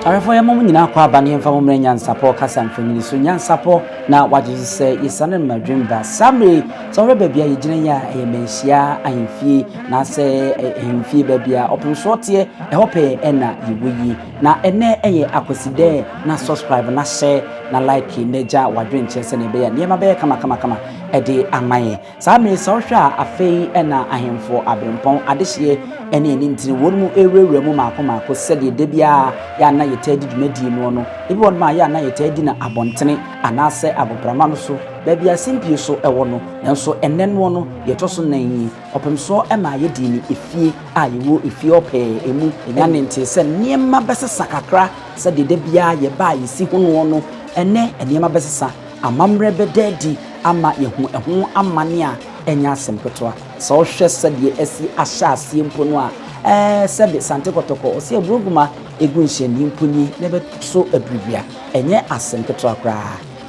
Arefo ya mom nyina kwa abane mfa mom Nyansapo kasa mfanyini so Nyansapo na wagye se yesane madwemba samre so re babia yegyina ya emenhia ahemfie na se ahemfie babia opemsote ehope ena yiwoyi na ene eye akoside na subscribe na share na like neja wadwenche se ne be ya niema be kama ede amaye samre so hwa afei ena ahemfo abrempon adehye ene eni ntini wonmu ewewura mu maako sede de bia ya na yetadi dwumadi no ebi won ma ya na yetadi na abontene anase abobrama no so baabi asimpie so ewo no nanso enne no yetoso nan opemso ema yedini efie a yewo efie ope emu enya nte se niema besesa kakra sede de bia ye ba yesi hono no enne niema besesa amamre bedadi ama yehu amane a enya asempetwa so hwe sede esi ahya asiempo no a sebe sante kotoko osi ebruguma egunhyeni mpuni nebe so abribia enye asempetwa kra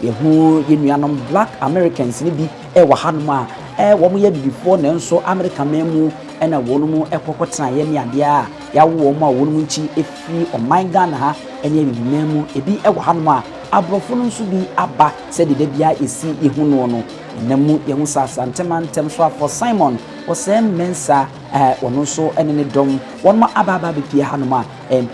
yehu yenuanom black americans ni bi ewa hanum a wo mo ye before nanso america memu ena wonumu ekokotena ye ne ade a yawo mo a wonumu nchi efi oman Ghana ha enye bibimemu ebi ewa hanum a abrofo no nso bi aba se de bia esi yehu no namu yehu Asantehene so afọ Simon Osei mensa wono so ene ne dom wonma ababa bepie hanum a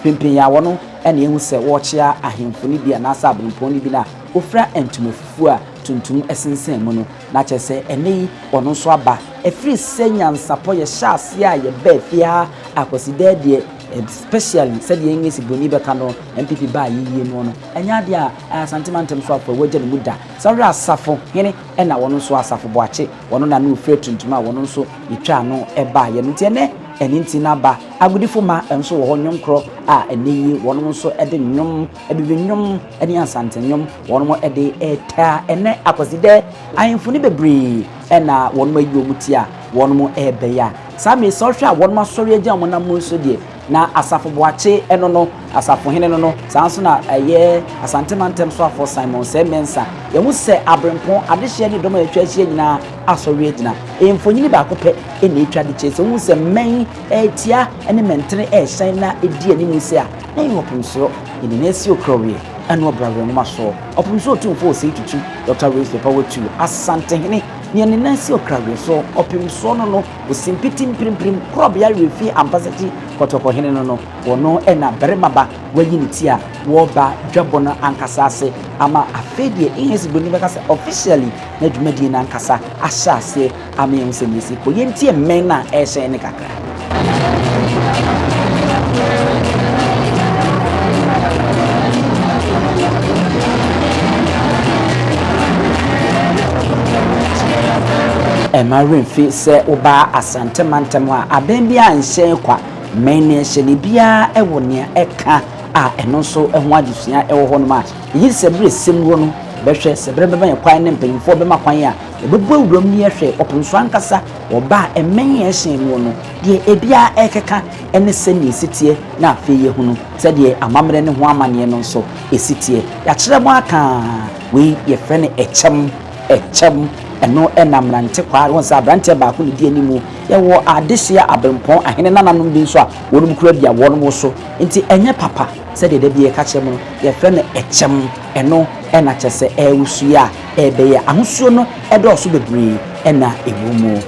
pempen ya wono ene yehu se wochia ahemfo ni bia na sa abonpon ni bi na ofra entumafufu a tuntum esensen mu no na kyese ene wono so aba efri se Nyansapo ye hyase a ye ba fia akoside de especially said the English boni beka no MPP ba yiye no no enya de a Asantehene so afọ wagye no muda sawre asafo hene ena wono so asafo boache wono na no ofra tuntum a wono so etwa no eba ye no tiene eni ntina ba agudifo ma enso wo honwom kro a eneyi wono so ede nwom ebibenwom eni Asantehene wono mo ede eta ene akoside ahemfo ni bebre ena wono ayi omutia wono mo ebe ya sami so hwe a wono ma sori agya mo na mo so de na asafo boache eno no asafo hene no sanso na eye Asantehene so afọ Simon se mensa ye mu se abrempon adehye ni dom atwa hye nyina asori agina emfonyini ba kope ene atwa de chese mu se men etia ene mentere ehyen na edi ani mu se a na yi opumso ene na esi okrowe anu obrawe no maso opumso Otumfuo Osei Tutu Dr. Race Power 2 Asantehene ni ene na esi okrowe so opumso no osimpiti mprimprim krobia refi ambassador kotoko hene no wono ena beremaba wayiniti a wo ba dwabona ankasa ase ama afedie ihesi boni beka se officially na dwumadi na ankasa ahya ase ama yemse nisi ko yentie men na ehye ne kakra Marin fi se oba Asantehene a abembia anhye kwa mene hyene bia ewo ne eka a eno so eho adusua ewo ho no ma yi se bre semwo no behwe se bre beba yakwan ne mpanyimfo bema kwan a ebebu awuram ni ehwe opomso ankasa oba emen ehyen no no de ebia ekeka ene se ni sitie na afi ye hunu se de amamre ne ho amane no so esitie ya kire mo aka we ye fe ne echem eno enamrante kwa wonsa abrante ba ko ne di animu ye wo adehia abrempon ahene nananum bi nso a wonum kura bia wonum so nti enye papa se de bi e ka kyem no ye fe ne echem eno ena kyese ewusua ebe ya ahosuo no edo so bebre ena ewumu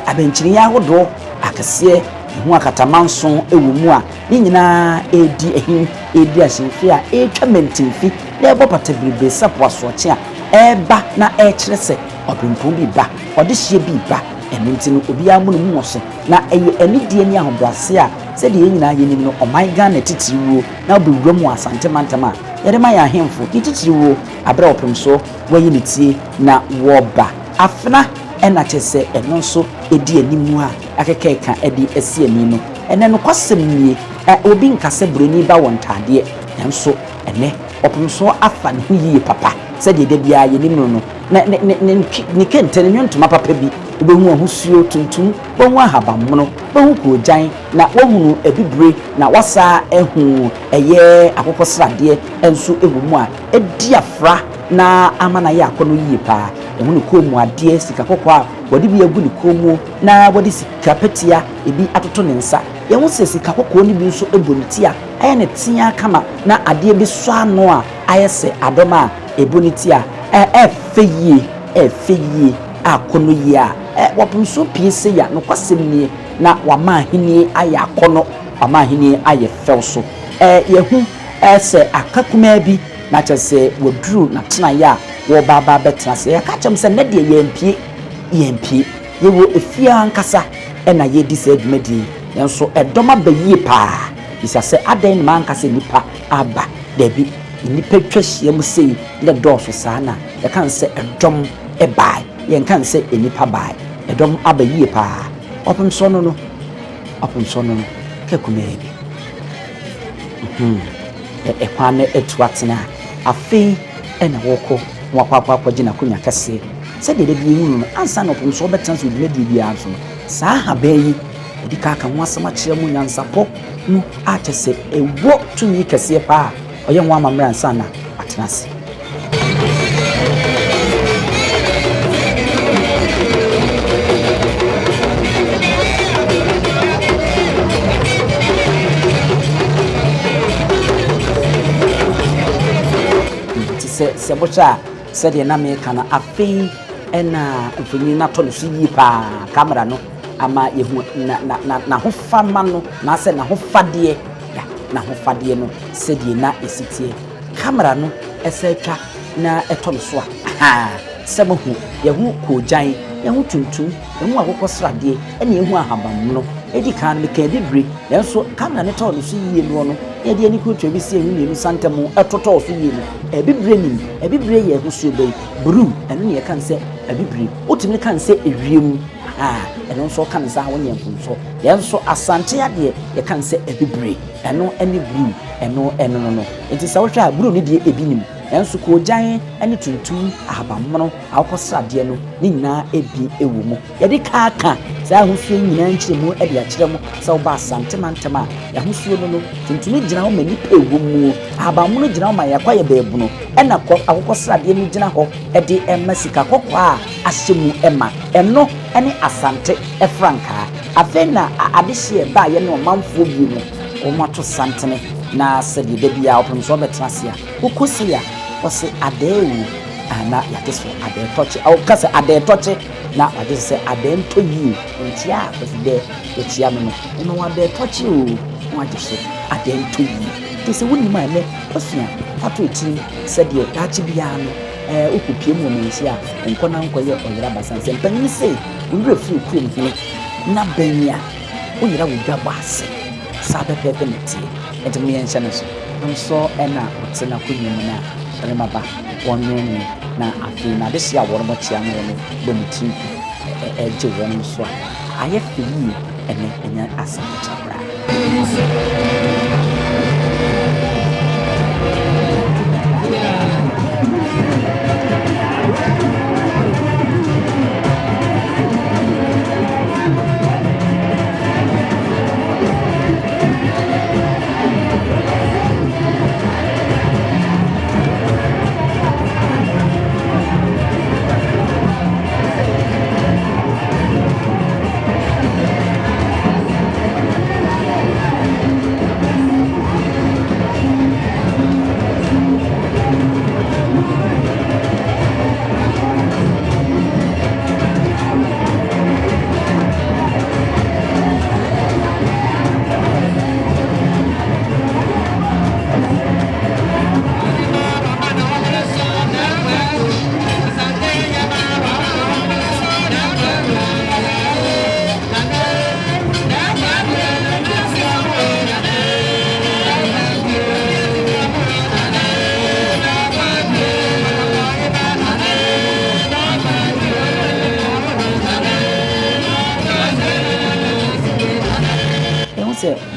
abenchiri ya hodo akese hu akatamanso ewumu a ni nyina edi ehim edi ahemfi a etwa mentimfi na ebo patabribe sapo asoche a eba na ekire se opempon bi ba odehye bi ba enunti no obi amu no mu so na eye anidie ni ahobrase a se de nyina ye nim no oman Ghana titiriwo na obewura mu Asantehene a yede ma ya ahemfo titiriwo abra opemso wayinitie na woba afna ena kyese eno nso edi animu a akekeka edi esi ani no ene no kwasem nie obi nkase broni ba wontade enso ene opumso afa ne huyi papa se de bia ye nim no ne kente ne nwontoma papa bi obehu ahosuo tuntum bohu ahabammono bohu kojan na wohunu ebibre na wasa ehu eye akokosrade enso ewumu a ediafra na amana ye akono yie pa ehunu komu ade sika kokko a wode bi agu ne komu na wode sika petia ebi atoto ne nsa ye hu se sika kokko ni bi nso eboniti a aye ne tia kama na ade bi so ano a aye se adoma eboniti a efeyie akono yie a wapumso piese ya no kwasemnie na wamahini aye akono wamahini aye felso yehu se akakuma bi na kyese woduru na tena ya wo baba betena se ya kachem se ne de yempie yewo efia ankasa na ye di se adwumadi enso edoma bayie pa bisa se adan ma ankasa nipa aba dabi nipa twahia mu sei ne dɔɔso sana ya kan se edom ebai yen kan se enipa bai edom abayie pa opumso no kekumebi ekwane etuatena afi ena woko wakwa gina kunya kase se de bi hunu no ansa no opumso betanso dwedi bi anso saa habayi edi kaka ho asama kire mu nyansapo no atese ewo tumi kase pa oye ho amamra ansa na atenase se bocha se de na me kana afi ena mfuni na to no so yi pa camera no ama yehu na ho fama no na se na ho fade ya na ho fade no se de na esitie camera no esetwa na eto no so a se mo hu yehu kojan yehu tuntum yehu akokosrade ena yehu ahabam no edi kan me ka bibre nanso camera ne to no so yi no ye de ani ko twa bi se ehu ne santem etoto so yi no ebibre ye husuo be bru eno ne kan se ebibre otimi kan se ewiem eno so kan za wonye mfunso yenso asante ade ye kan se ebibre eno ene bru eno no enti sa wohwa bru ne de ebinim enso ko jan ene tuntum ahabammono akosrade no ni nyina ebi ewu mu ye de kaka sa husuo nyina nkyiremu ade akyeremu sa oba asante mantema ya husuo no tuntum gina ho mani pewu mu ahabammono gina ho ma yakwa ye beebu no ena akokosrade ni gina ho ede emasika kokko a ahyemu ema eno ene asante efranka afena adehye ba ye no manfo bi no omato santene na sedi de bia opumso betrasia ukosia wose adewu ana yateso ade toche au kasa ade toche na ade se ade ntoyi ntia beside etia me no ade toche o wajeso ade ntoyi tese woni ma ne osia fato eti sedi dachi bia no okupie mu menhia nkona nkoye oyira basanse mpanyi se wure fi kuom ho na banya oyira wudwa base sabe pepe netie etimi yenhya no so ena otena kunyum na remaba wonne na afi na de sia woro mo tia no bomuti eje won so aye fi yi enya asantabra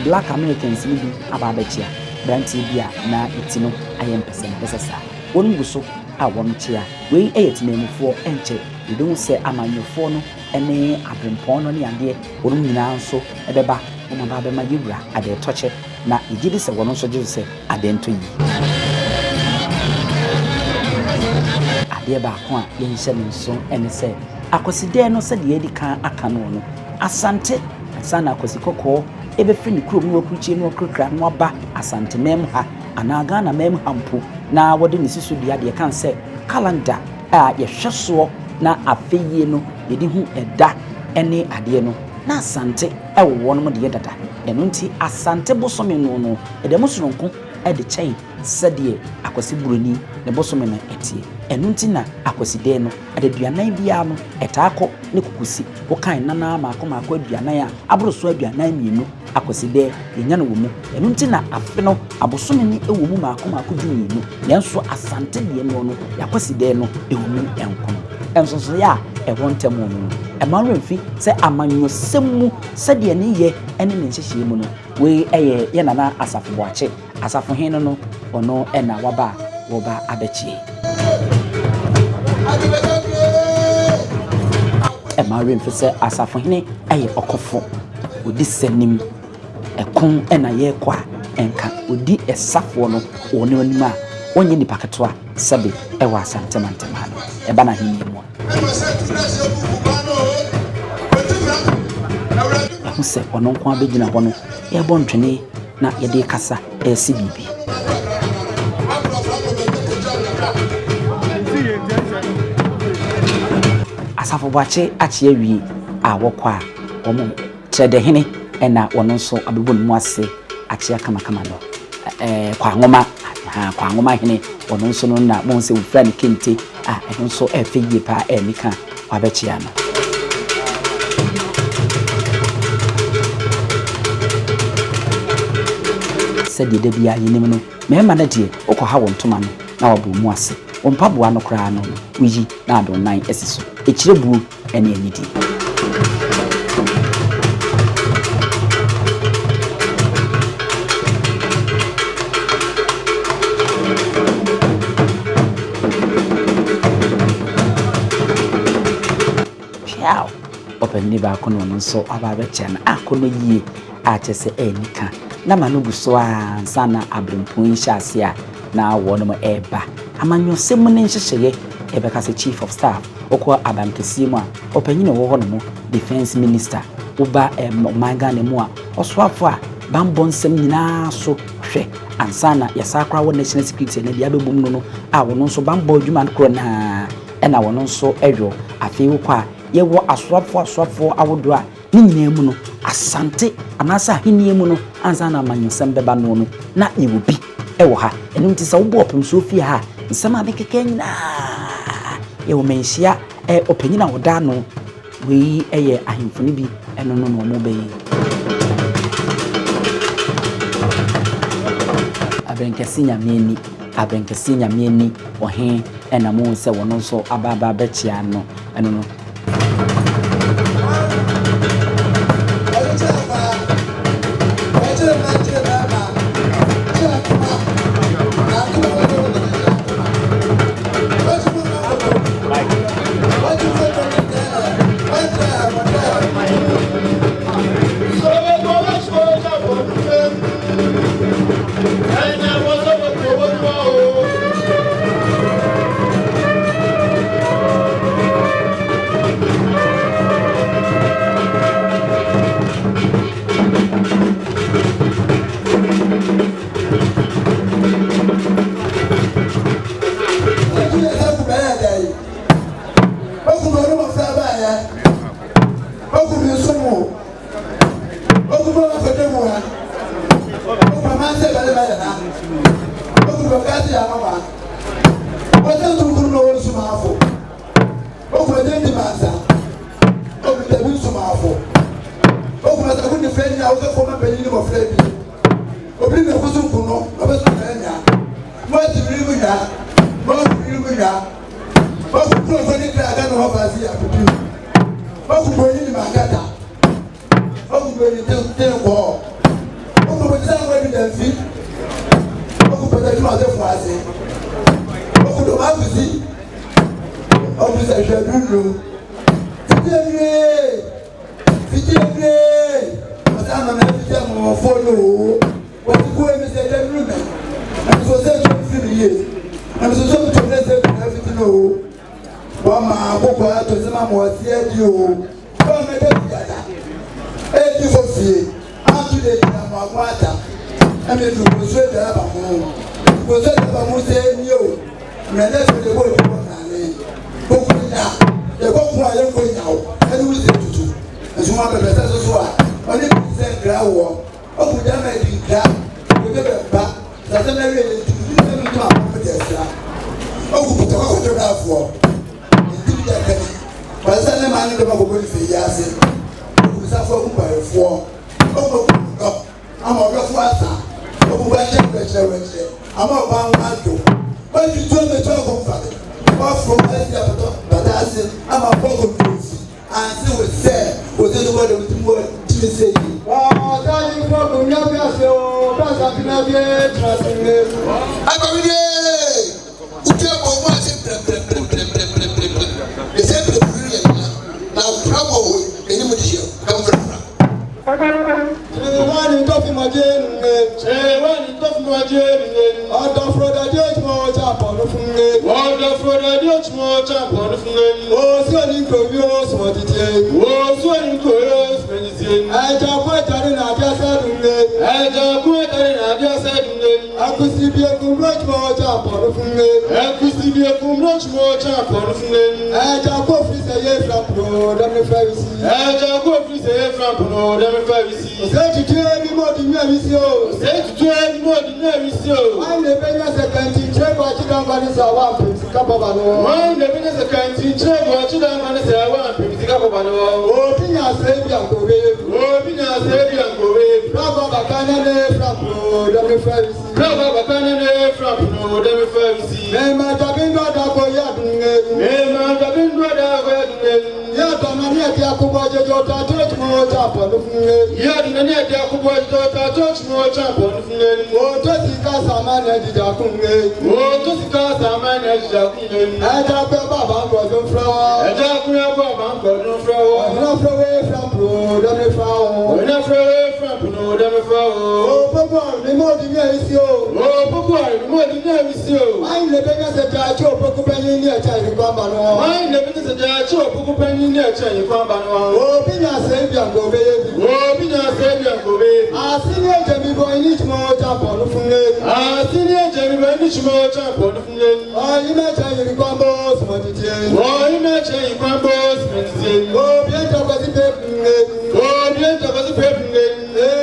Black Americans live ababechia branti bia na itino ayem pese sa wonu guso a wonu chia we eyetimemufo enche edu se amanyofo no ene abrempon no ne ade wonu nyina nso ebeba mo ba be ma yewura ade toche na igidi se wonu nso gye se ade nto yi ade ba ko a yenhye nso ene se akoside no se de yedi kan aka no asante sana akosikoko ebefri ne kurom no akuchie no okrakra no aba asante mem ha ana Ghana mem hampu na wode ne sisu dia de kan se calendar a yehweso na afeye no yedi hu eda ene ade no na asante ewo no de dada eno nti asante bosome no edem soronko ede chen sede akosi buroni ne bosome na etie eno nti na akoside no ade duanan bia no etaako ne kukusi wo kan nana maako aduanan a abroso aduanan mienu akoside enya no wo mu eno nti na afe no abosome ni ewo mu maako dumienu yenso asante de no yakoside no ewo mu enkono enso ya ewo ntemu no emanwemfi se amanyo semu sede ne ye ene ne nhyehyie mu no we eye ye nana asafo boache asafo hen no ono ena woba abechie emanwemfi se asafo hen eye okofo odi sanim ekon ena ye kwa enka odi esafo no ono anim a onye ni paketo a sebe ewa asantemantema no eba na hini mu se ono nko abegina ho no e bo ntwene na ye de kasa e si bibi asafo bache achi awi a wokwa omo tredehene ena wono nso abebon mu ase achi akama no kwa ngoma hene wono nso no na mo nse ufra ne kente eno nso efeye pa nika wabechia no sedi de bia yinim no mema na die okwa wontoma no na wabu mu ase ompaboa no kra no wiyi na adonnan esiso ekire buo ene enidi piao openi ba kono no so ababe chana akono yie achese enika na manugu so sana abrempon hyase a na wono mo eba amanyosem ne nhyehyeye ebeka se chief of staff okwa abankesi mu a opanyine wo ho no mo defense minister uba Ghana mu a oswafo a bambon sem nyina so hwe ansana yasakra wo national security na dia bebum no a wono nso bambo adwuma kro na ena wono nso edwo afi wo kwa yewo aswafo awodo a ni nyina mu no asante anasa henie mu no ansa na amanyosem beba no na yewobi ewo ha enu nti sa wo bo opem so fi ha nsama bekeke nyina yewo menhia opanyina woda no we eye ahemfuni bi eno no mo be abenkesi nyamieni ohe ena mo se wono so ababa bechia no eno no must have was it. What could I see? Officer, I don't know. Today, but I'm an everything follow. What you go and say, that woman. And so said 3 years. And so to everything. Oh, Mama, Papa, to some more, see you. Come and get you for free. I'm today, I'm a water. I mean, you will say that I'm home. You say that I'm saying you. My next will go to the going now, and we say Tutu. And so one of the best as well. Only send ground. Oh, we don't make it down. We never back. That's a very little to oh, put a photograph for. But send a man in the mobile say yes. We suffer by 4. Oh, I'm a rough water. Oh, I'm a bound man. But you told me to go for it. From but I said, I'm a broken piece. And so we said, was this what we more to say? Oh, that you broken young, so that's a good trusting me. I'm a day. Who tell me what's it? Now, trouble, anybody here? Come from. One in Toffee again, one in Toffee again, out of Roda Judgment upon the Funga, one of Roda Judgment upon the Funga, oh, swelling Koreos, what it is, oh, swelling Koreos, medicine, I don't quite in Abia Saturday, I don't quite in Abia Saturday, I could see be a good much more upon the Funga, I could see be a good much more upon the Funga, I don't go free say from Pro, damn the Pharisee, I don't go free say from Pro, damn the Pharisee. Say to everybody, say to everybody, I'm the business accounting check what you don't want to say. I'm couple of I'm the business accounting check what you don't want to say. I'm couple of oh, Pina Savior, go away. Oh, Pina Savior, go away. Bravo, Bacana from the Pharisee. Bravo, Bacana from the Pharisee. Never having got a boy, never having got a boy. Yeah, Dominic, Yakuba, your daughter, more top on the phone. Yeah, Dominic, Yakuba, your daughter, more top on the phone. Oh, just because I'm managed Jakunga. Oh, just because I'm managed Jakunga. I don't know about Gordon Flower. I don't know about Gordon Flower. Enough away from Pro, Demifao. Enough away from Pro, Demifao. Oh, Papa, the more the year is you. Oh, Papa, the more the year is you. I'm the biggest at Jacho, Pocopani, Child, Bambano. I'm the biggest at Jacho, Pocopani. Oh, Pina Savior, go baby. Oh, Pina Savior, go baby. I see a Jemmy boy, each more jump on the phone. I see a Jemmy boy, each more jump on the phone. Oh, you may tell you combos, Montier. Oh, you may tell you combos, Montier. Oh, Pietro was the paper. Oh, Pietro was the paper.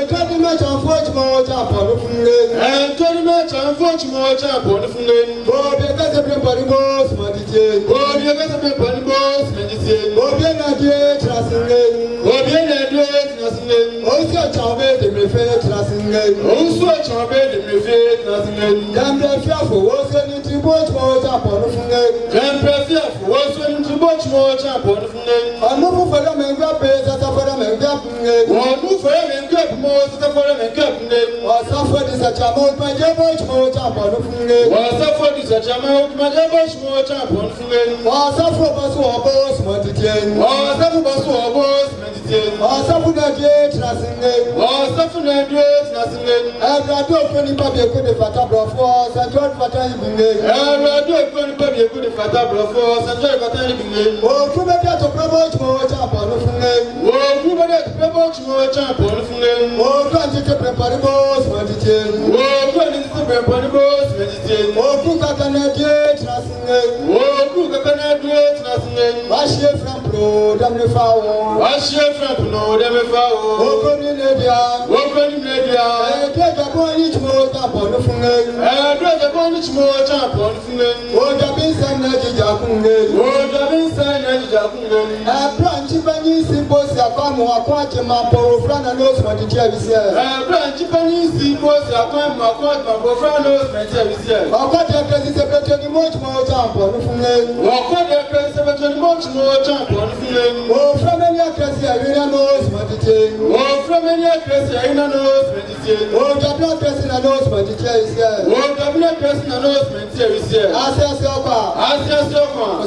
Twenty much on 40 more jump on the phone. And 20 much on 40 more jump on the phone. Oh, because the paper was Montier. Oh, because the paper was Montier. Oh, bien à Dieu, tracing. Oh, bien à Dieu, tracing. Oh, soit chambé de me faire tracing. Oh, soit chambé de me faire tracing. J'aime bien faire pour vous, c'est une tribote, moi, pour le fond. J'aime bien faire pour vous, c'est une tribote, moi, pour le fond. On nous fait la même grappe, ça fait la même grappe. On nous fait la même grappe, moi, ça fait la même grappe. On s'en fout de sa chambre, ma diaboche, moi, pour le fond. On s'en fout de sa chambre, ma diaboche, moi, pour le fond. On s'en fout pas sur un boss, moi, oh, Safu Basu, boss, meditate. Oh, Safu Nadia, Trasing. Oh, Safu Nadia, Trasing. Every dog can be a good fata force, and John Fatani Bingay. Every dog can be a good fata force, and John Fatani Bingay. Oh, you better to promote more jump on the phone. Oh, you better to promote more jump on the phone. Oh, can't you prepare the boss, meditate. Oh, can't you prepare the boss, meditate. Oh, cook a Canadian, Trasing. Oh, cook a Canadian, Trasing. Wash your from Pro, Demifao. Wash your from Pro, Demifao. Open in India. Open in India. Take a boy each more jump on the phone. And take a boy each more jump on the phone. Oh, the Binsan Naji Jakunga. Oh, the Binsan Naji Branch Penny Sibos, Akamo, Aquatim, Porofrana knows what the chair is here. Branch Penny Sibos, Akamo, Porofrana knows what the chair is here. Aquatia is a better much more jump on the Fulan. Aquatia is a better much more jump on the Fulan. Oh, from any accuracy, I knows what the chair. Oh, from any accuracy, I knows what the chair. Oh, the blood person knows what the chair is here. Oh, the blood person knows what the chair is here. Ask yourself,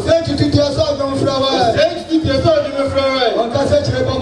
say to yourself, don't flower. Say to yourself, don't flower. On cassette, on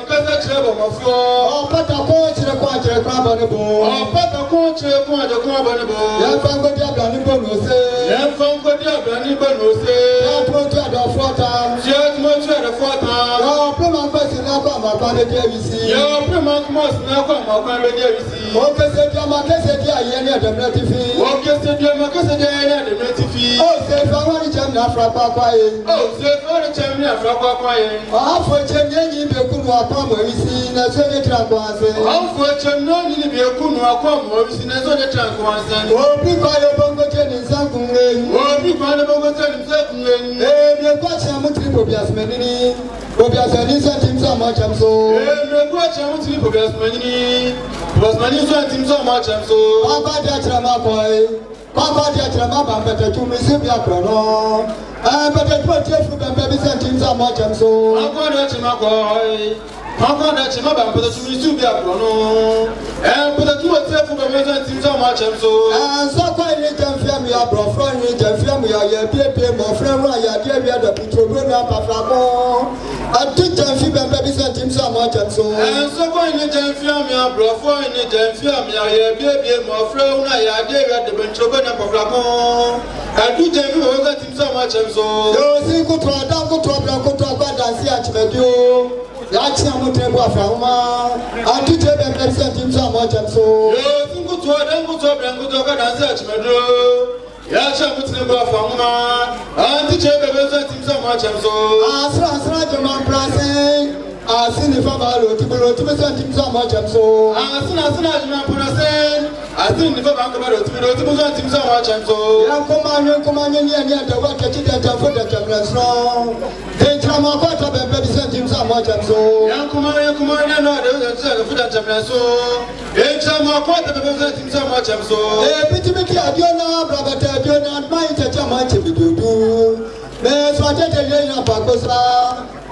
cassette, on pata coach, the quantity crab on the board. On pata coach, the quantity crab on the board. Young Fango Diablo Bonose. Young Fango Diablo Bonose. Young Motor the 4 times. Young Motor the 4 times. Your Plymouth person now come up on the JVC. Your Plymouth must now come up on the JVC. Okay, said your Marquette, I the Native. Okay, said your Marquette, I the Native. Oh, say for one champion from Papa. Oh, say for a champion from Papa. Half for champion, you could walk on where we see in a Soviet Tranquancy. Half for champion, you could walk on where we see in a Soviet Tranquancy. Oh, because you're Bongo in Sankum. Oh, because you're Bongo in Sankum. Eh, you're watching a multiple Biasmani. Obias and his so much, I'm so. Eh, watch a multiple Biasmani. Was my new son so much, I'm so. Papa, that's my boy. Papa, that's my better to me, Sylvia Crono. But I put you from baby sent so much, I'm so. I'm going to my boy. I'm going to my baby, but to me, Sylvia Crono. And put a 2 or 3 for baby sent so much, I'm so. And so quite late and family, I brought from me, and family, I appear more friend, I gave you the picture, run up a flacon. I took time for baby sent so much, and so. And so quite late and family, I brought from me, and family, I appear more friend, I gave you the picture, run up a flacon. I do tell you that him so much, and so. You see, go to a dog, go to a bad and see at you. That's how much I'm from. I do tell them that sent him so much, and so. You think go to a dog, go to a bad and see at you. Yes, I'm putting him from. I do tell them that sent him so much, and so. As the man pressing. I seen the family to send him so much, and so. As soon as the man pressing. I think the family to send him so much, and so. Young command, and the work at it for the cameras wrong. They drama quarter baby sent him so much, and so. Young command, and others for the cameras so. They drama quarter baby sent him so much, and so. Eh, pity me, I don't know, brother, I don't know, my much if you do. There's what I tell you about.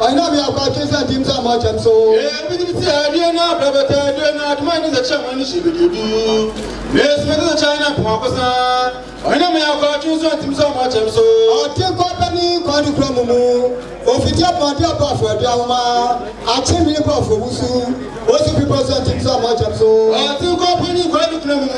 I know we are about to send him so much, and so. Yeah, we didn't say, I don't know, brother, I don't know, mind is a chairman, she will do. Yes, Mr. China, Papa. I know we are about to send him so much, and so. I'll take company, call the Cromo. Of it, your party above for Dama. I'll take me above for Wusu. Also, people sent him so much, and so. I'll take company, call the Cromo.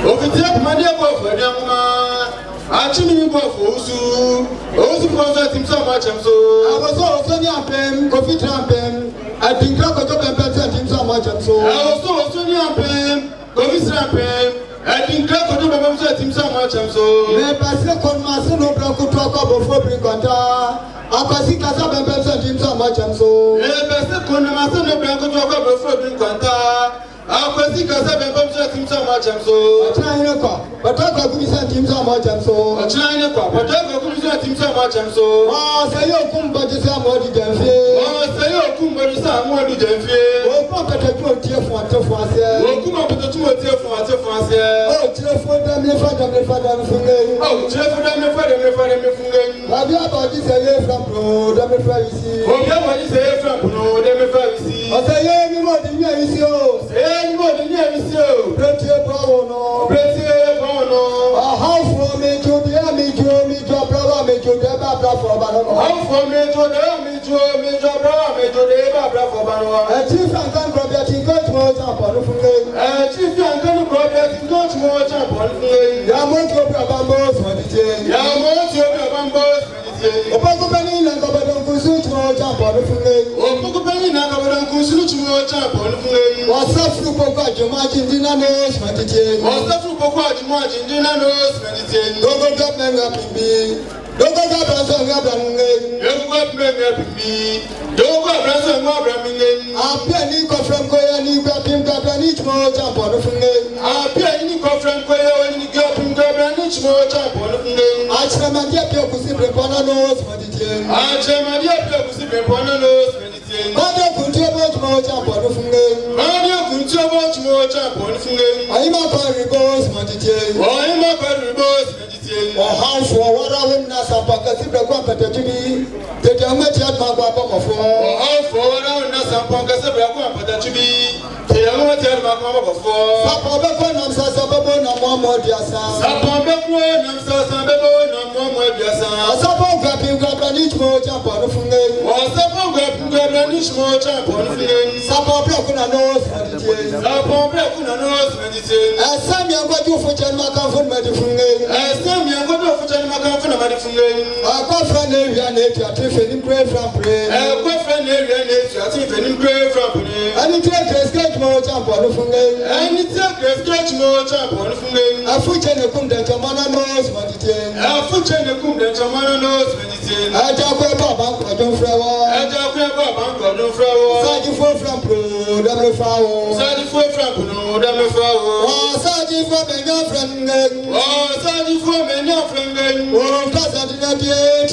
Of it, your party above for Dama. Actually, we bought for Osu. Osu was him so much, and so. I was also near Pem, coffee tramping. I think I could have been him so much, and so. I was also near Pem, coffee tramping. I think I could have been him so much, and so. Me pass the conmaster no blanco talk about for Briconta. I pass the Casa and him so much, and so. Me pass the conmaster no blanco talk about for Briconta. I was the Casa and him so much, and so. But I could send him so much, and so. A China, but I could send him so much, and so. Oh, say you come, but you say more than fear. Oh, say you come, but you say more than fear. Oh, Papa, the 2 tear for a France. Oh, come up with the 2 tear for a France. Oh, tear for them, the father, oh, tear for them, the father. Have you about this a year from Pro, the Pharisee? Oh, yeah, what is a year from Pro, the Pharisee? I say, any more than you, any more than you, pretty power, no, pretty. How for me to the brother, me to the Babra for Banana. How for me to the Babra for Banana. A chief and gun project in Coach Motor upon the Fulay. A chief and gun project in Coach Motor upon the Fulay. Yamoto Bambos for the Jay. Yamoto Bambos for the Jay. Opakopani and Gabadon Kusu upon the Fulay. Opakopani and Gabadon Kusu upon the Fulay. What's up, Fuka, Jumajin Dinanos, Matijay? What's up, Fuka, Jumajin Dinanos, Matijay? Don't go up and up me. Don't go up and up me. Dogo Abrazo Mabraming, Appiah Nico from Koya, Nico Pim Gabranich Mo jump on the finger. Appiah Nico from Koya, Nico Pim Gabranich Mo jump on the finger. Achamadia Piokusi Preponanos, Meditation. Achamadia Piokusi Preponanos, Meditation. Mother could tell much more jump on the finger. Mother could tell much more jump on the finger. I'm a paribos, Meditation. I'm a paribos, Meditation. Or how for what I wouldn't ask about the competitive. The damage at my papa of all for Nyansapo Tv. The young tell my papa before. Sapabon, I'm Sasabon, I'm one more Diasa. Sapabon, I'm Sasabon, I'm one more Diasa. Sapon grabbing Gabranich Mo jump on the finger. Or Sapon grabbing Gabranich Mo jump on the finger. Sapon Blacuna nose, meditation. Sapon Blacuna nose, meditation. As some young got you for Janmaka for Medifunga. As some young got you for Janmaka for Medifunga. I got from area nature. Fenim grave from prayer. Go friend area nature. Fenim grave from prayer. And it's a sketch more jump on the fungal. And it's a sketch more jump on the fungal. A foot and a cum that a man knows meditate. A foot and a cum that a man knows meditate. I talk about bank or don't flower. I talk about bank or don't flower. Sadi for from pro, double flower. Sadi for from pro, double flower. Oh, Sadi for my friend. Oh, Sadi for my friend. Oh, doesn't it yet?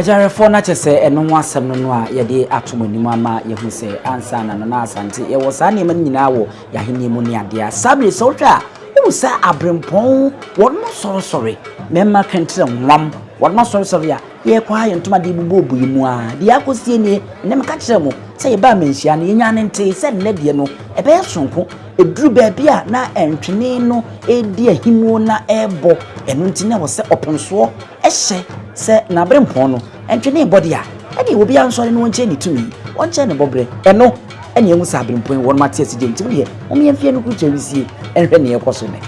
Ejarefo na chese eno ho asem no a ye de atomanim ama ye hu se ansa na na asante ye wo sa ne man nyina wo ya hene mu ne ade a sabre so hwa wo sa abrempon wono sorosore memma kantre nwam wono sorosore a ye kwa ye ntoma de bubu obu mu a de akosie ne ne meka kire mu se ye ba manhia ne nya ne nte se ne de no ebe sonko eduru ba bia na entwene no edi ahimu na ebo eno ntine wo se openso ehye se na brempon no entwene body a edi obi ansore no nche ni tumi wonche ne bobre eno ene enwu sa brempon won mate aside ntimi de omi enfie no kutu awisie enhwe ne yekoso ne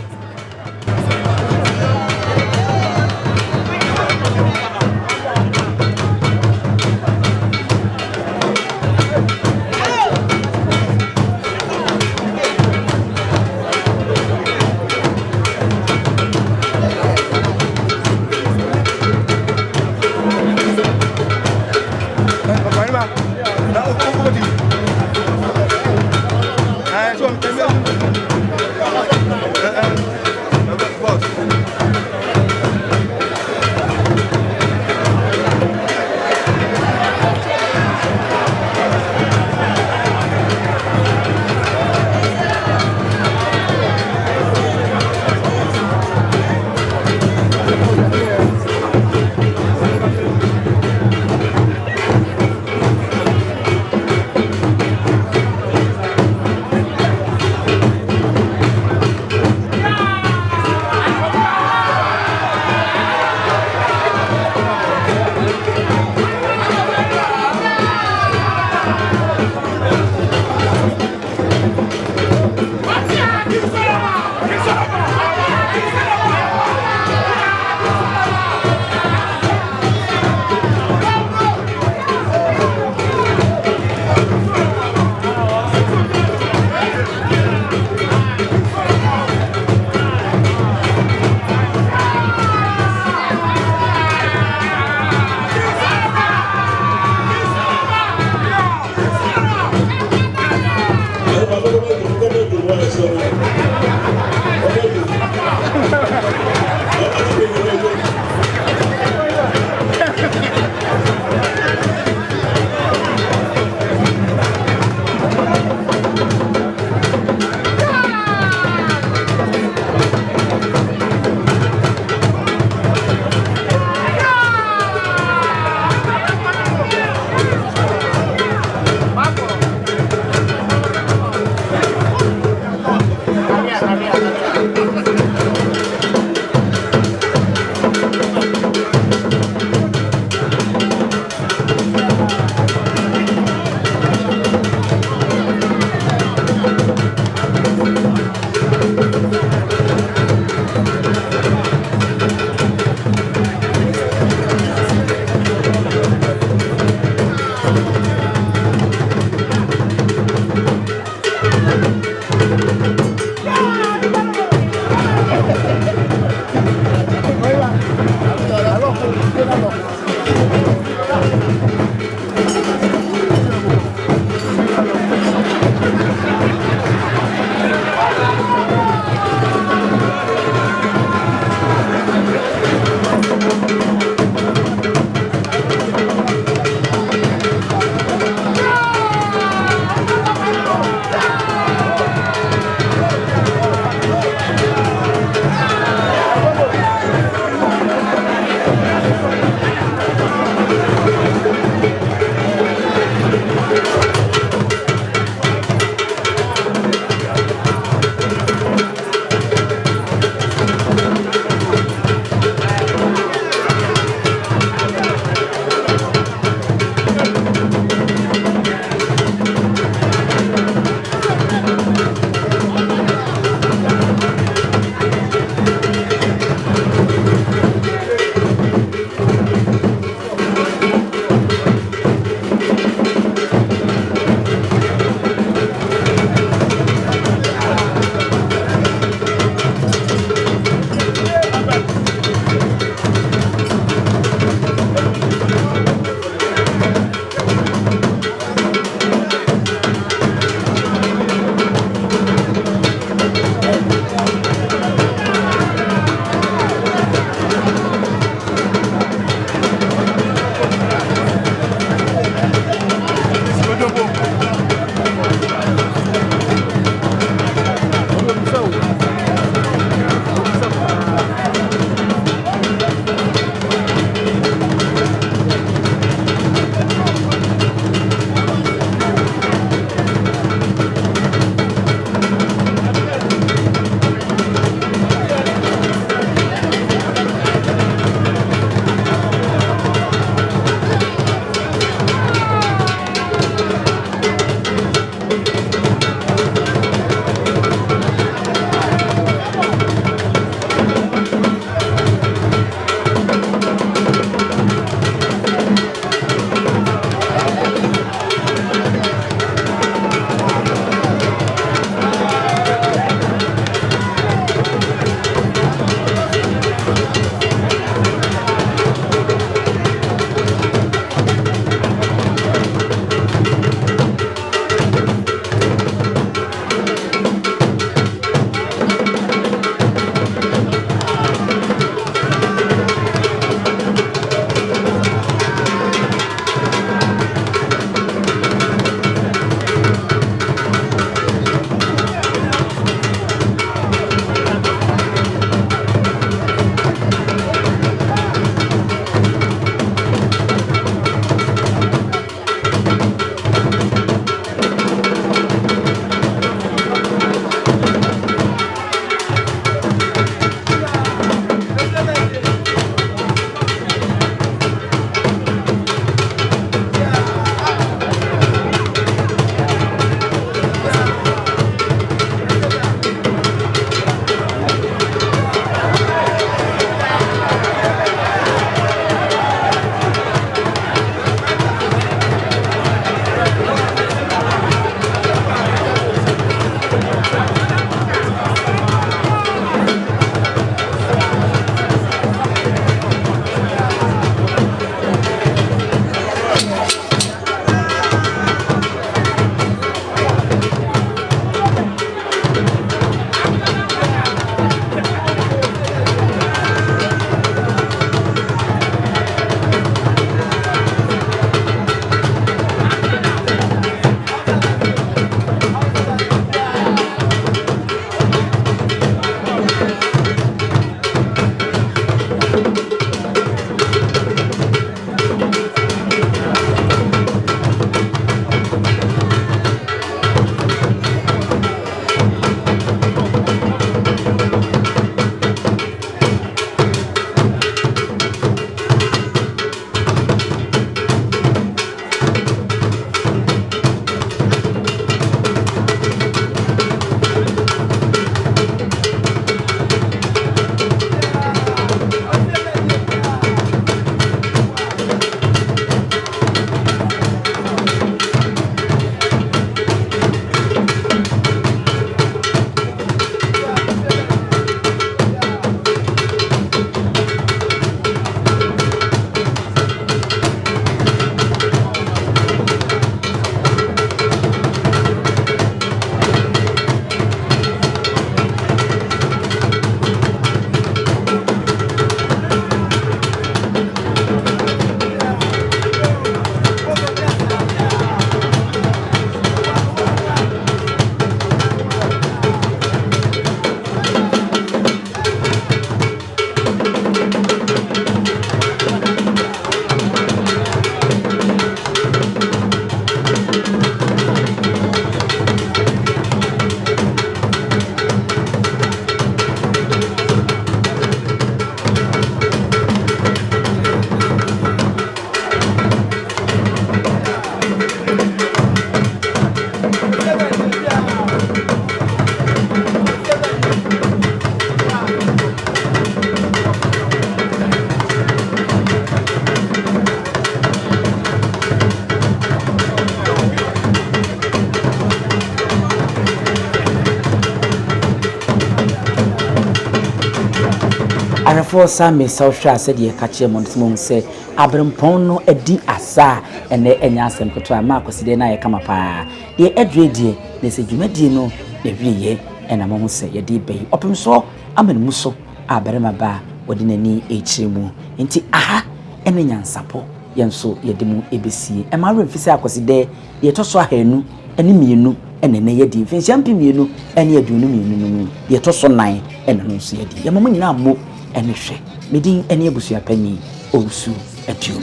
arefo same sawhwa said ye kache montsimo se abrempon no adi asa ene enya asem koto ama akoside na ye kama pa ye adredie ne se dwumadie no ne hwiye ena mo se ye di bai opem so amenu so abarema ba wodi nani echiremu nti aha ene Nyansapo yenso ye demu ebesi e ma remfisi akoside ye toso ahanu ene mienu ene ne ye di mfinsia mpemienu ene adunu mienu ye toso nan ene no so ye di ye mo nyina mo ene hwe medin ene abusua panyi Owusu Atuo.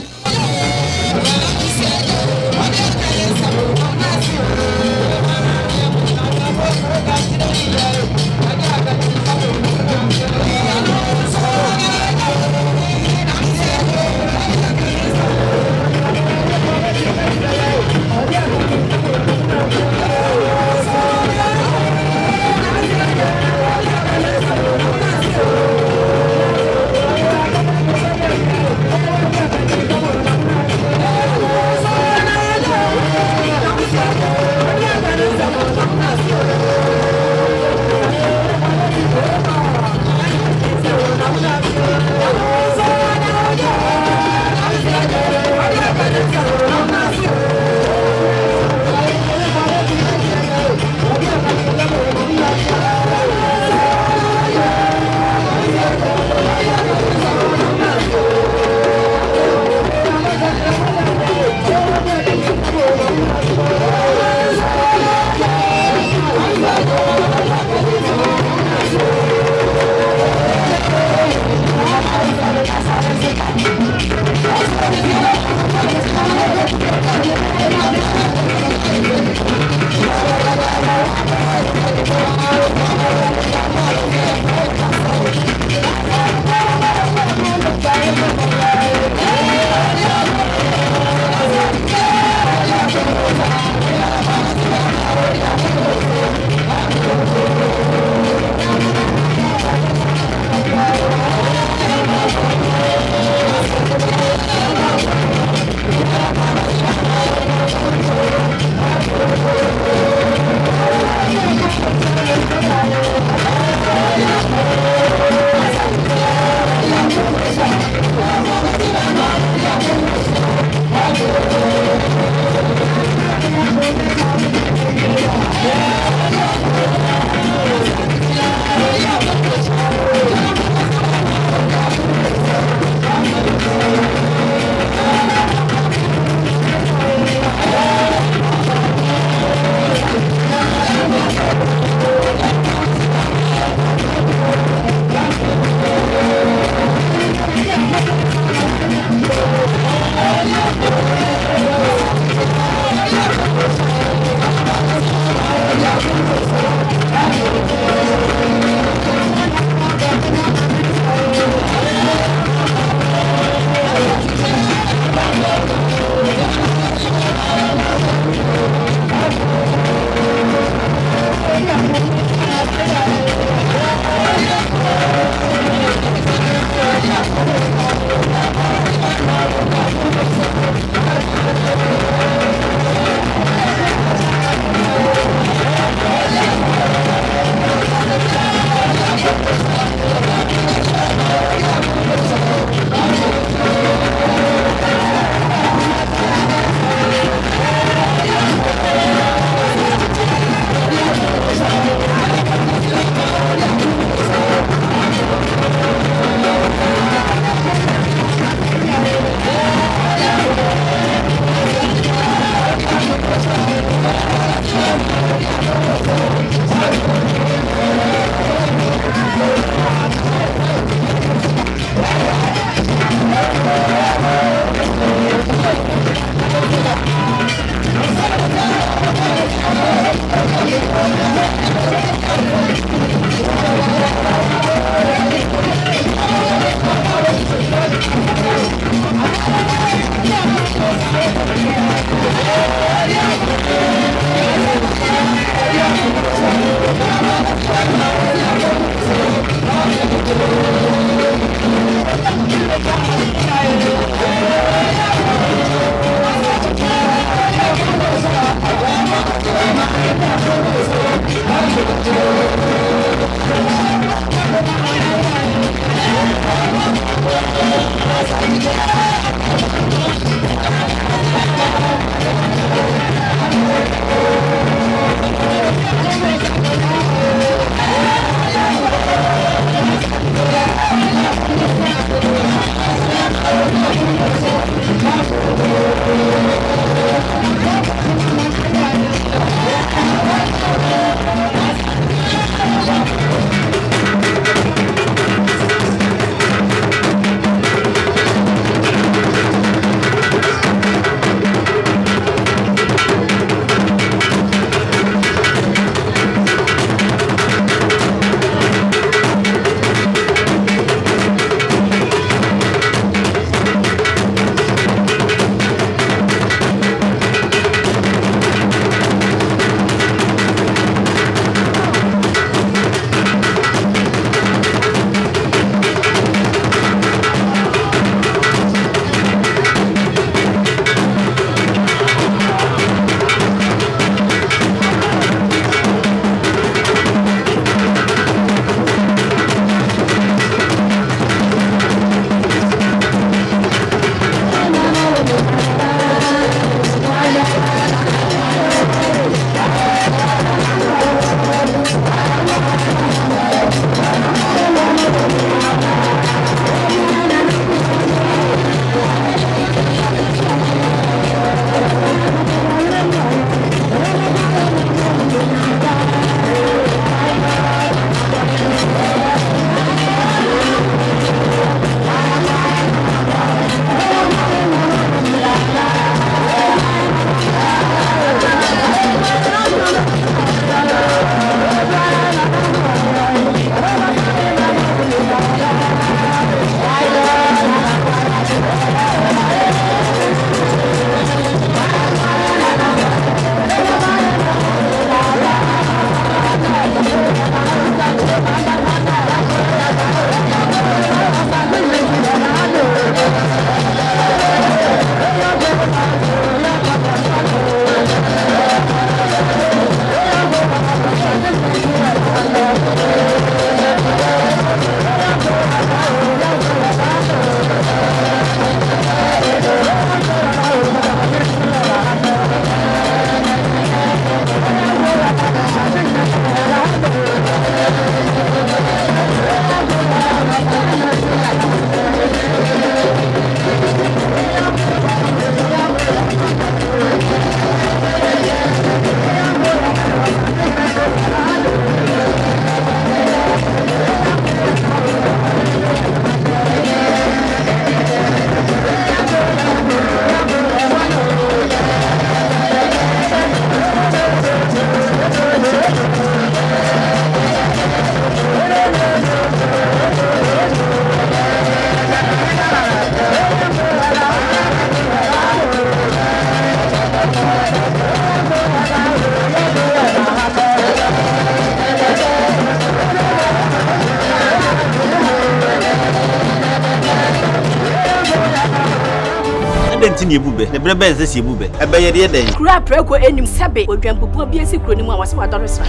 Dentini ebube ne brebe nse si ebube ebe ye de den kura preko enim sebe odwampopo bi esi kuro ni mu awase wadore sra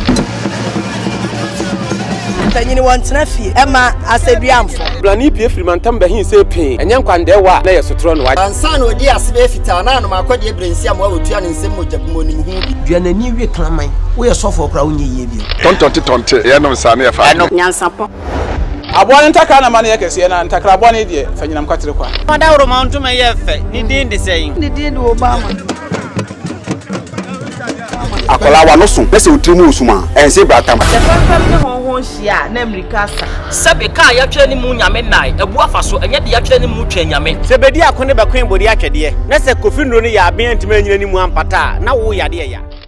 tanyini wantena fie ema aseduamfo blani pie frimantam behin se pin enye nkwande wa na yesotro no wa ansa na odi asebe fita na no akode ebrensi am wa otua ne nsem mojabumo ni hu bi duanani wie klaman wo ye sofo kra wo nye bi tontonte ye no sa na ye fa Nyansapo abone ntaka na mane ye kese na ntakra abone de fanyinam kwatere kwa mada woro ma ntuma ye fe ni din de sein ni din de Obama akola wa no so pese utrimu usuma ense bratam the family ne honhon hia na America sa sebe ka ya twa ni mu nyame nai ebu afaso enye de ya twa ni mu twa nyame sebedi akone bakwen bodi atwede na se kofi nro ne ya aben ntima nyina ni mu ampata na wo yade ya